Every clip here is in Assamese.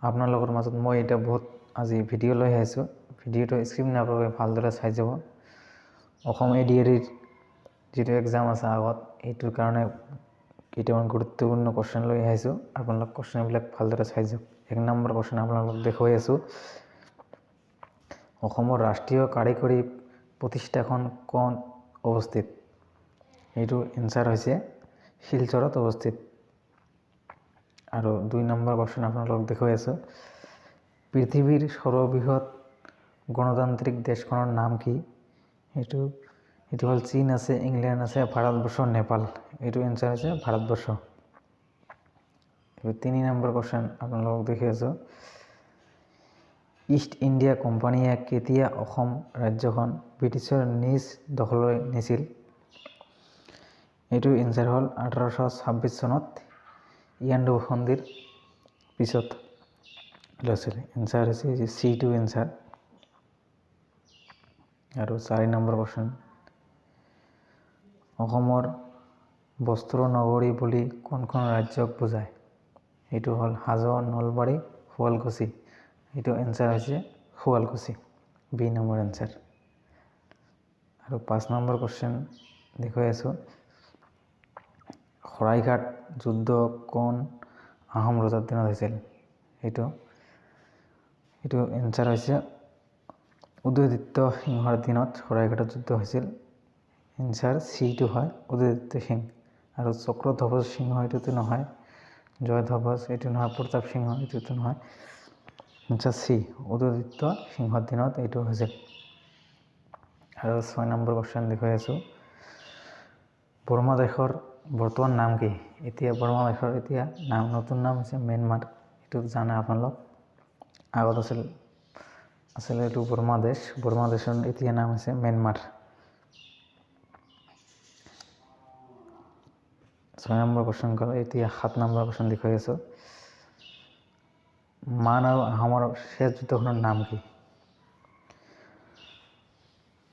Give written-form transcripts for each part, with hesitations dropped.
আপোনালোকৰ মাজত মই এটা বহুত আজি ভিডিঅ' লৈ আহিছোঁ। ভিডিঅ'টো স্কিপ নকৰাকৈ ভালদৰে চাই যাব। অসম এডিআৰিৰ যিটো এক্সাম আছে আগত, এইটোৰ কাৰণে কেইটামান গুৰুত্বপূৰ্ণ কোৱেশ্যন লৈ আহিছোঁ। আপোনালোক কোৱেশ্যনবিলাক ভালদৰে চাই যাওক। 1 নম্বৰ কোৱেশ্যন আপোনালোকক দেখুৱাই আছোঁ। অসমৰ ৰাষ্ট্ৰীয় কাৰিকৰী প্ৰতিষ্ঠানখন ক'ত অৱস্থিত? এইটো এনচাৰ হৈছে শিলচৰত অৱস্থিত। আৰু 2 নম্বৰ কোৱেশ্যন আপোনালোকক দেখুৱাই আছোঁ। পৃথিৱীৰ সৰ্ববৃহৎ গণতান্ত্ৰিক দেশখনৰ নাম কি? এইটো হ'ল চীন আছে, ইংলেণ্ড আছে, ভাৰতবৰ্ষ, নেপাল। এইটো এনচাৰ হৈছে ভাৰতবৰ্ষ। 3 নম্বৰ কোৱেশ্যন আপোনালোকক দেখুৱাই আছোঁ। ইষ্ট ইণ্ডিয়া কোম্পানীয়ে কেতিয়া অসম ৰাজ্যখন ব্ৰিটিছৰ নিজ দখললৈ নিছিল? এইটো এনচাৰ হ'ল 1826 চনত ইয়াণ্ডাবু সন্ধিৰ পিছত লৈছিল। এনচাৰ হৈছে C2 এনচাৰ। আৰু 4 নম্বৰ কোৱেশ্যন, অসমৰ বস্ত্ৰ নগৰী বুলি কোনখন ৰাজ্যক বুজায়? এইটো হ'ল হাজো, নলবাৰী, শুৱালকুছি। এইটো এনচাৰ হৈছে শুৱালকুছি। B number answer. আৰু 5 নম্বৰ কোৱেশ্যন দেখুৱাই আছোঁ। শৰাইঘাট যুদ্ধ কোন আহোম ৰজাৰ দিনত হৈছিল? এইটো এনচাৰ হৈছে উদয়াদিত্য সিংহৰ দিনত শৰাইঘাটত যুদ্ধ হৈছিল। এনচাৰ C2 হয় উদয়াদিত্য সিংহ। আৰু চক্ৰধ্বজ সিংহ এইটোতো নহয়, জয়ধ্বজ এইটো নহয়, প্ৰতাপ সিংহ এইটোতো নহয়। এনচাৰ C উদয়াদিত্য সিংহৰ দিনত এইটো হৈছিল। আৰু 6 নম্বৰ কোৱেশ্যন দেখুৱাই আছোঁ। বৰ্মা দেশৰ বৰ্তমান নাম কি? এতিয়া বৰ্মা দেশৰ নতুন নাম হৈছে ম্যানমাৰ। এইটো জানে আপোনালোক। আগত আছিল এইটো বৰ্মা দেশ। বৰ্মা দেশৰ এতিয়া নাম হৈছে ম্যানমাৰ। 6 নম্বৰ কোৱেশ্যন গ'ল। এতিয়া 7 নম্বৰ কোৱেশ্যন দেখুৱাই আছোঁ। মান আৰু আহোমৰ শেষ যুদ্ধখনৰ নাম কি?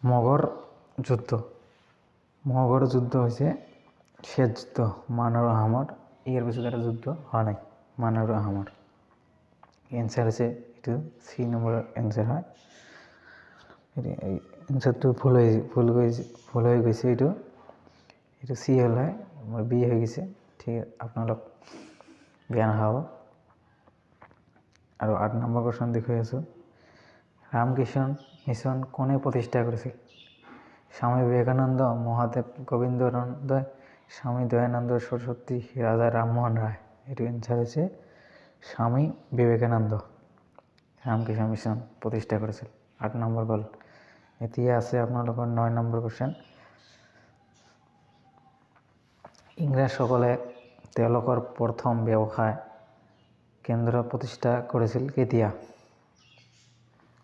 মগৰ যুদ্ধ। মগৰ যুদ্ধ হৈছে শেষ যুদ্ধ মান আৰু আহোমৰ। ইয়াৰ পিছত এটা যুদ্ধ হোৱা নাই মান আৰু আহোমৰ। এনচাৰ হৈছে এইটো C নম্বৰ এনচাৰ হয়। এনচাৰটো ভুল হৈ গৈছে। এইটো C হ'ল হয়, মোৰ B হৈ গৈছে। ঠিক আছে, আপোনালোক বেয়া নাখাব। আৰু 8 নম্বৰ কোৱেশ্যন দেখুৱাই আছোঁ। ৰামকৃষ্ণ মিছন কোনে প্ৰতিষ্ঠা কৰিছিল? স্বামী বিবেকানন্দ, মহাদেৱ গোবিন্দানন্দ, স্বামী দয়ানন্দ সৰস্বতী, ৰাজা ৰামমোহন ৰায়। এইটো এনচাৰ হৈছে স্বামী বিবেকানন্দ ৰামকৃষ্ণ মিছন প্ৰতিষ্ঠা কৰিছিল। 8 নম্বৰ গ'ল। এতিয়া আছে আপোনালোকৰ 9 নম্বৰ কোৱেশ্যন। ইংৰাজসকলে তেওঁলোকৰ প্ৰথম ব্যৱসায় কেন্দ্ৰ প্ৰতিষ্ঠা কৰিছিল কেতিয়া?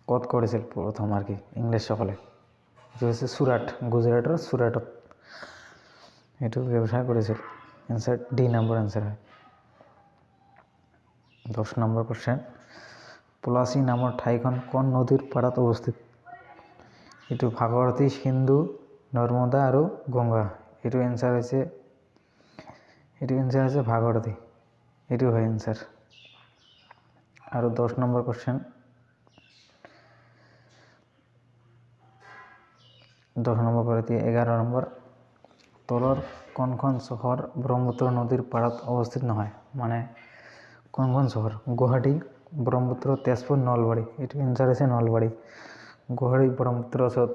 ক'ত কৰিছিল প্ৰথম ইংৰাজসকলে? এইটো হৈছে চুৰাট, গুজৰাটৰ চুৰাটত এইটো ব্যৱসায় কৰিছিল। এনচাৰ D নম্বৰ এনচাৰ হয়। 10 নম্বৰ কোৱেশ্যন। পলাচী নামৰ ঠাইখন কোন নদীৰ পাৰত অৱস্থিত? এইটো ভাগৰথী, সিন্ধু, নৰ্মদা আৰু গংগা। এইটো এনচাৰ হৈছে ভাগৰথী। এইটো হয় এনচাৰ। আৰু 10 নম্বৰ কোৱেশ্যন। 10 নম্বৰ পৰা এতিয়া 11 নম্বৰ। তলৰ কোনখন চহৰ ব্ৰহ্মপুত্ৰ নদীৰ পাৰত অৱস্থিত নহয়? মানে কোনখন চহৰ? গুৱাহাটী, ব্ৰহ্মপুত্ৰ, তেজপুৰ, নলবাৰী। এইটো এনচাৰ হৈছে নলবাৰী। গুৱাহাটী ব্ৰহ্মপুত্ৰৰ ওচৰত,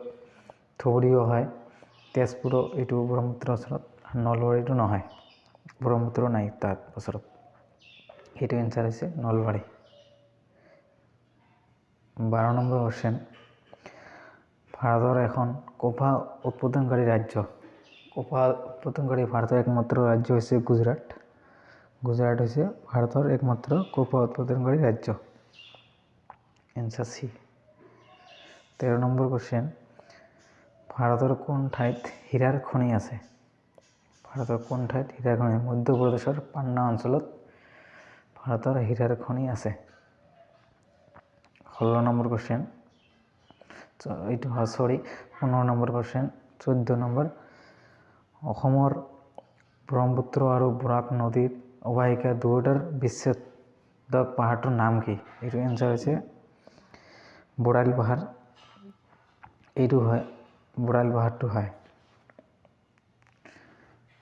ধুবুৰীও হয়, তেজপুৰো এইটো ব্ৰহ্মপুত্ৰৰ ওচৰত, নলবাৰীটো নহয়, ব্ৰহ্মপুত্ৰ নাই তাৰ ওচৰত। এইটো এনচাৰ হৈছে নলবাৰী। 12 number question. ভাৰতৰ এখন কপাহ উৎপাদনকাৰী ৰাজ্য। কপাহ উৎপাদনকাৰী ভাৰতৰ একমাত্ৰ ৰাজ্য হৈছে গুজৰাট। গুজৰাট হৈছে ভাৰতৰ একমাত্ৰ কপাহ উৎপাদনকাৰী ৰাজ্য। Answer C। 13 number question. ভাৰতৰ কোন ঠাইত হীৰাৰ খনি আছে? ভাৰতৰ কোন ঠাইত হীৰাৰ খনি? মধ্যপ্ৰদেশৰ পান্না অঞ্চলত ভাৰতৰ হীৰাৰ খনি আছে। 16 number question. 15 number question. 14 number. অসমৰ ব্ৰহ্মপুত্ৰ আৰু বৰাক নদীৰ অৱবাহিকা দুয়োটাৰ বিচ্ছেদ পাহাৰটোৰ নাম কি? এইটো এনচাৰ হৈছে বৰাইল পাহাৰ। এইটো হয় বৰাইল পাহাৰটো হয়।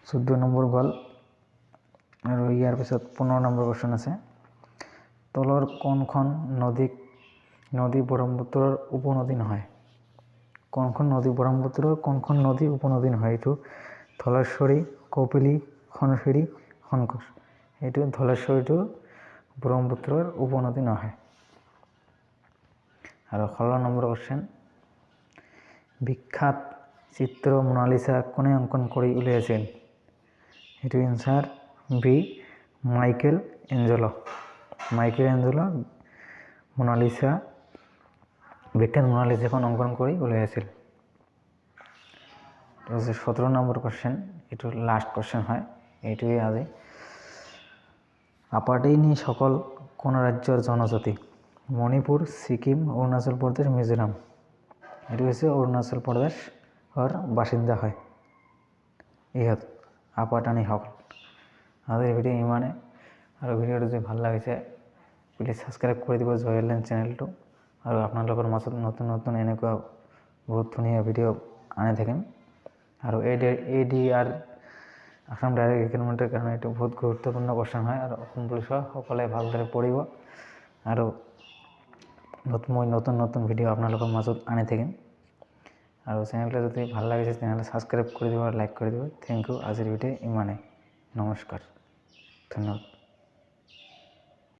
14 নম্বৰ গ'ল আৰু ইয়াৰ পিছত 15 নম্বৰ কোৱেশ্যন আছে। তলৰ কোনখন নদী ব্ৰহ্মপুত্ৰৰ উপনদী নহয়? কোনখন নদী ব্ৰহ্মপুত্ৰৰ কোনখন নদী উপনদী নহয়? এইটো ধলেশ্বৰী, কপিলী, সোৱণশিৰি, শংকৰ। এইটো ধলেশ্বৰীটো ব্ৰহ্মপুত্ৰৰ উপনদী নহয়। আৰু 16 নম্বৰ কোৱেশ্যন। বিখ্যাত চিত্ৰ মোনালিছা কোনে অংকন কৰি উলিয়াইছিল? এইটো এনচাৰ বি মাইকেল এঞ্জেলো। মোনালিছা বিখ্যাত মোনালিছাখন অংকন কৰি উলিয়াইছিল। 17 নম্বৰ কোৱেশ্যন। এইটো লাষ্ট কোৱেশ্যন হয়, এইটোৱে আজি। আপাটেইনিসকল কোন ৰাজ্যৰ জনজাতি? মণিপুৰ, ছিকিম, অৰুণাচল প্ৰদেশ, মিজোৰাম। এইটো হৈছে অৰুণাচল প্ৰদেশৰ বাসিন্দা হয় ইহঁত আপাটানিসকল। আজিৰ ভিডিঅ' ইমানে। আৰু ভিডিঅ'টো যদি ভাল লাগিছে প্লিজ ছাবস্ক্ৰাইব কৰি দিব জয়েলেণ্ড চেনেলটো। আৰু আপোনালোকৰ মাজত নতুন এনেকুৱা বহুত ধুনীয়া ভিডিঅ' আনি থাকিম। আৰু ADR আসাম ডাইৰেক্ট ৰিক্ৰুটমেণ্টৰ কাৰণে এইটো বহুত গুৰুত্বপূৰ্ণ কোৱেশ্যন হয়। আৰু অসম পুলিচৰ সকলে ভালদৰে পঢ়িব। আৰু মই নতুন ভিডিঅ' আপোনালোকৰ মাজত আনি থাকিম। আৰু চেনেলটো যদি ভাল লাগিছে তেনেহ'লে ছাবস্ক্ৰাইব কৰি দিব আৰু লাইক কৰি দিব। Thank U. আজিৰ ভিডিঅ' ইমানেই। নমস্কাৰ, ধন্যবাদ।